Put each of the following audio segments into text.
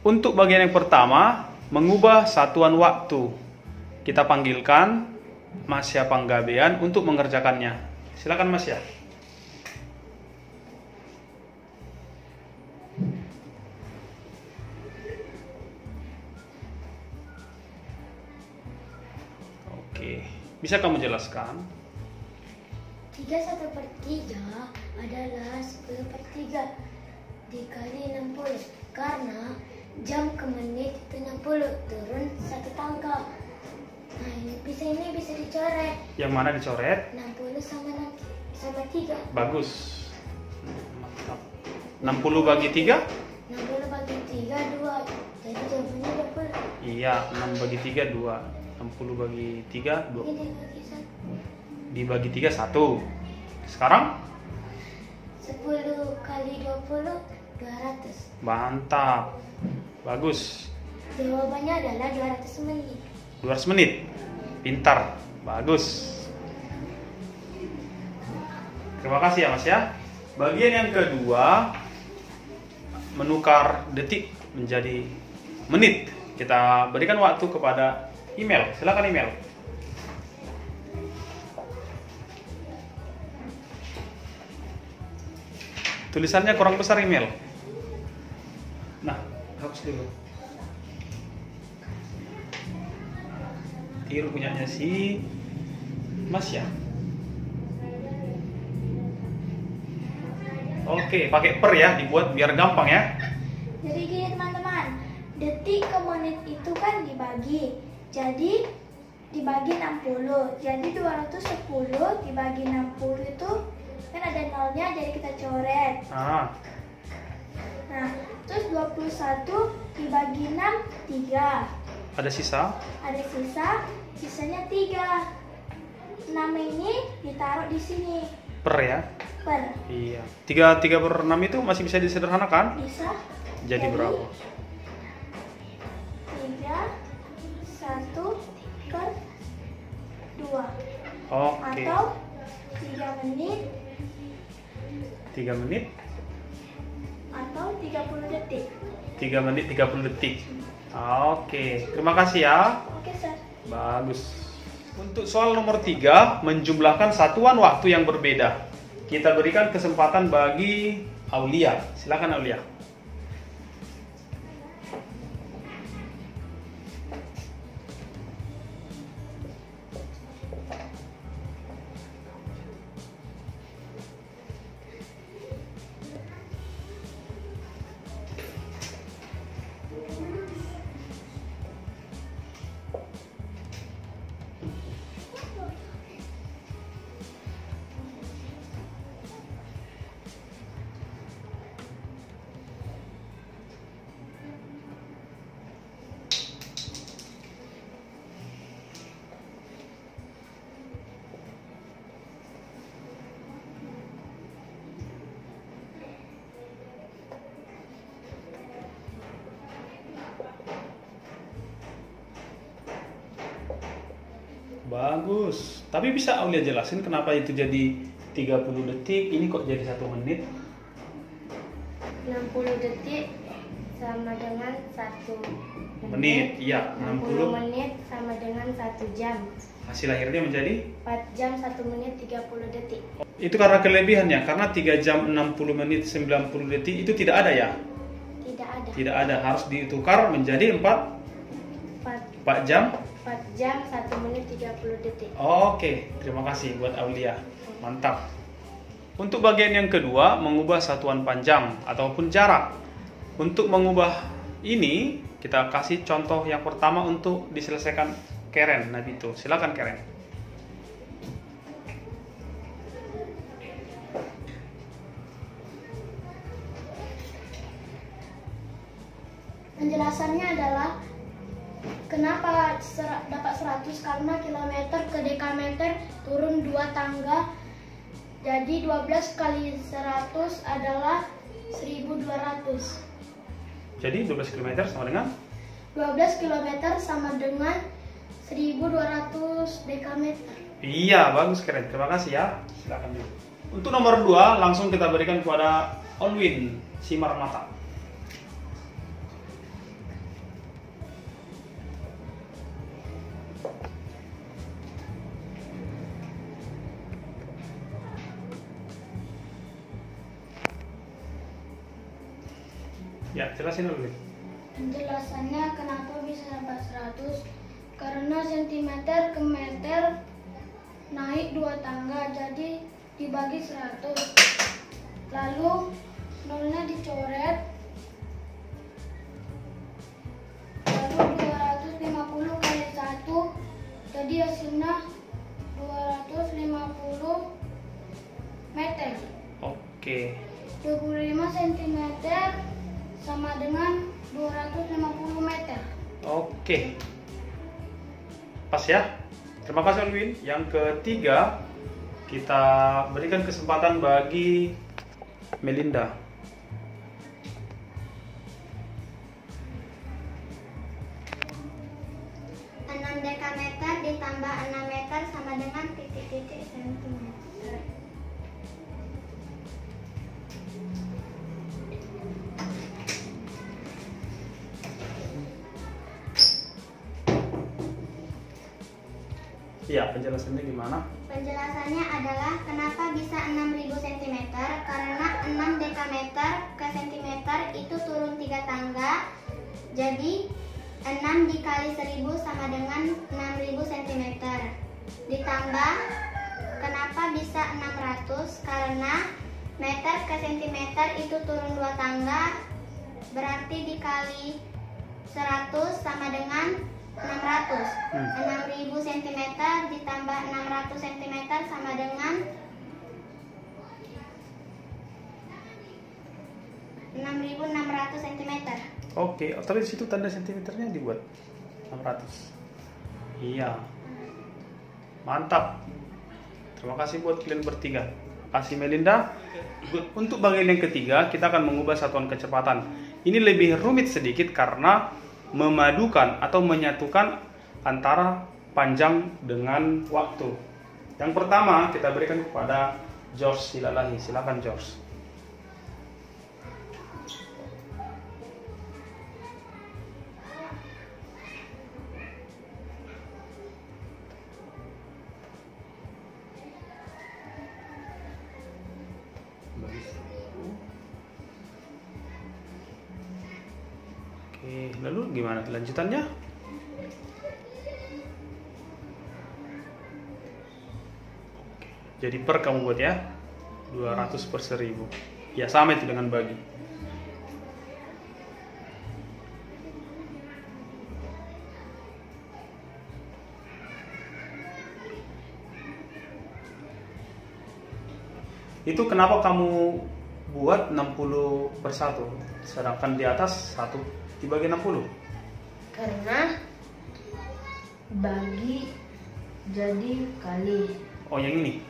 Untuk bagian yang pertama, mengubah satuan waktu. Kita panggilkan Masya Panggabean untuk mengerjakannya. Silakan Masya. Oke, bisa kamu jelaskan? 31/3 adalah 10/3 dikali 60, karena jam ke menit itu 60, turun satu tangga. Nah, ini bisa dicoret. Yang mana dicoret? 60 sama 3. Bagus. Mantap. 60 bagi 3? 60 bagi 3 2. Jadi jawabannya 20. Iya, 6 bagi 3 2. 60 bagi 3 2. Ini dibagi 1. Dibagi 3 1. Sekarang 10 kali 20 200. mantap. Bagus. Jawabannya adalah 200 menit. 200 menit. Pintar. Bagus. Terima kasih ya Mas ya. Bagian yang kedua, menukar detik menjadi menit. Kita berikan waktu kepada email. Silakan email. Tulisannya kurang besar email. Nah, hapus dulu. Tiru punyanya si Mas ya. Oke, pakai per ya, dibuat biar gampang ya. Jadi gini teman-teman, detik ke menit itu kan dibagi. Jadi dibagi 60. Jadi 210 dibagi 60 itu kan ada nolnya, jadi kita coret. Nah, terus 21 dibagi 6 3. Ada sisa? Ada sisanya 3. 6 ini ditaruh di sini. Per ya? Per. Iya. 3/6 itu masih bisa disederhanakan? Bisa. Jadi berapa? 3 1 per 2. Oke. Atau 3 menit 3 menit atau 30 detik. 3 menit 30 detik. Oke, terima kasih ya. Oke, Sir. Bagus. Untuk soal nomor 3, menjumlahkan satuan waktu yang berbeda. Kita berikan kesempatan bagi Aulia. Silakan Aulia. Bagus. Tapi bisa Aulia jelasin kenapa itu jadi 30 detik, ini kok jadi 1 menit? 60 detik sama dengan 1 Menit, iya. 60 menit sama dengan 1 jam. Hasil akhirnya menjadi 4 jam 1 menit 30 detik. itu karena kelebihannya, karena 3 jam 60 menit 90 detik itu tidak ada ya? Tidak ada. Tidak ada, harus ditukar menjadi 4 jam 4 jam 1 menit 30 detik. Oke, terima kasih buat Aulia. Mantap. Untuk bagian yang kedua, mengubah satuan panjang ataupun jarak. Untuk mengubah ini, kita kasih contoh yang pertama untuk diselesaikan Karen Nabito. Silakan Karen. Penjelasannya adalah kenapa dapat 100, karena kilometer ke dekameter turun 2 tangga. Jadi 12 kali 100 adalah 1200. Jadi 12 km sama dengan 12 km sama dengan 1200 dekameter. Iya, bagus keren. Terima kasih ya. Silakan dulu. Untuk nomor 2 langsung kita berikan kepada Onwin Simar Mata. Ya, jelasin dulu. Penjelasannya kenapa bisa sampai 100? Karena sentimeter ke meter naik 2 tangga, jadi dibagi 100. Lalu nolnya dicoret. Lalu 250 kali 1, jadi hasilnya 250 meter. Oke. 25 cm sama dengan 250 meter. Oke. Pas ya. Terima kasih Alwin. Yang ketiga, kita berikan kesempatan bagi Melinda. Dekameter ditambah 6 meter sama dengan titik-titik sentimeter. Iya, penjelasannya gimana? Penjelasannya adalah kenapa bisa 6000 cm, karena 6 dekameter ke centimeter itu turun 3 tangga. Jadi 6 dikali 1000 sama dengan 6000 cm. Ditambah kenapa bisa 600, karena meter ke centimeter itu turun 2 tangga, berarti dikali 100 sama dengan 600. 6000 cm ditambah 600 cm sama dengan 6600 cm. Oke, tapi di situ tanda sentimeternya dibuat 600. Iya. Mantap. Terima kasih buat kalian bertiga. Kasih Melinda. Untuk bagian yang ketiga, kita akan mengubah satuan kecepatan. Ini lebih rumit sedikit karena memadukan atau menyatukan antara panjang dengan waktu. Yang pertama kita berikan kepada George Silalahi. Silakan George. Oke, lalu gimana kelanjutannya? Jadi per kamu buat ya 200 per 1000. Ya sama itu dengan bagi. Itu kenapa kamu buat 60 per 1, sedangkan di atas 1 dibagi 60? Karena bagi jadi kali. Oh yang ini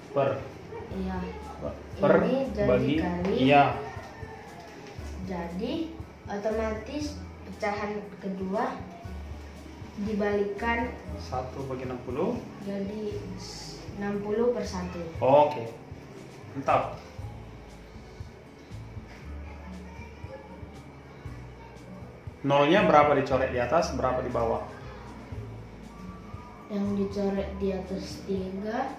per. Iya. Per Ini jadi bagi kali. iya. Jadi otomatis pecahan kedua dibalikan 1 bagi 60. jadi 60 per 1. Oke. Mantap. Nolnya berapa dicoret di atas, berapa di bawah? Yang dicoret di atas 3,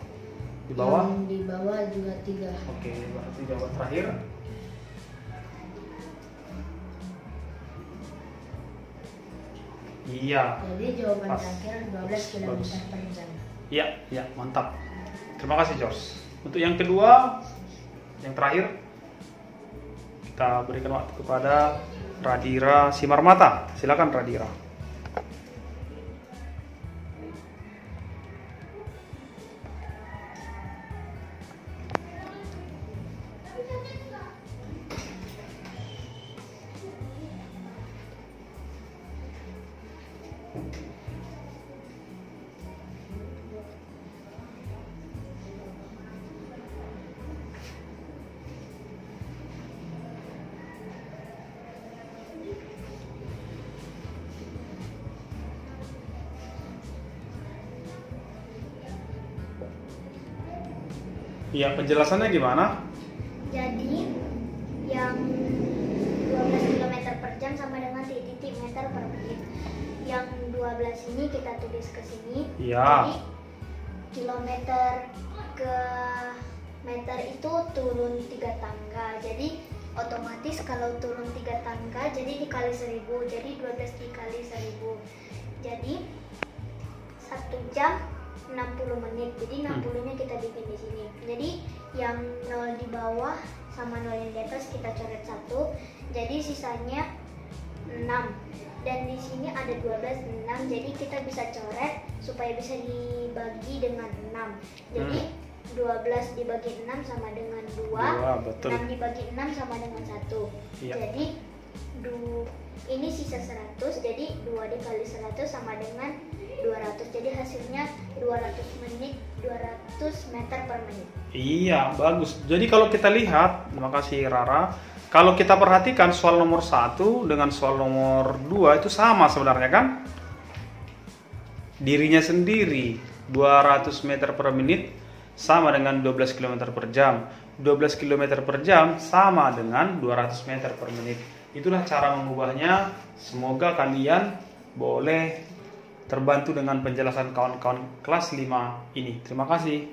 Di bawah? yang di bawah juga 3. Oke, berarti jawaban terakhir. Iya. Jadi jawaban Pas. terakhir 12 km Bagus. per jam. Iya, iya, mantap. Terima kasih, George. Untuk yang kedua, yang terakhir, kita berikan waktu kepada Radira Simarmata. Silakan Radira. Iya, penjelasannya gimana? Jadi yang 12 km per jam sama dengan titik meter per menit. Yang 12 ini kita tulis ke sini. Iya. Jadi kilometer ke meter itu turun 3 tangga. Jadi Otomatis kalau turun 3 tangga jadi dikali 1000, jadi 12 dikali 1000. Jadi 1 jam 60 menit. Jadi 60-nya kita bikin di sini. Jadi yang 0 di bawah sama 0 yang di atas kita coret 1. Jadi sisanya 6. Dan di sini ada 12, 6. Jadi kita bisa coret supaya bisa dibagi dengan 6. Jadi 12 dibagi 6 sama dengan 2. Betul. 6 dibagi 6 sama dengan 1. Iya. Jadi ini sisa 100. Jadi 2 dikali 100 sama dengan 200. Jadi hasilnya 200 menit, 200 meter per menit. Iya, bagus. Jadi kalau kita lihat, terima kasih Rara. Kalau kita perhatikan soal nomor 1 dengan soal nomor 2 itu sama sebenarnya kan? Dirinya sendiri 200 meter per menit sama dengan 12 km per jam. 12 km per jam sama dengan 200 meter per menit. Itulah cara mengubahnya. Semoga kalian boleh terbantu dengan penjelasan kawan-kawan kelas 5 ini. Terima kasih.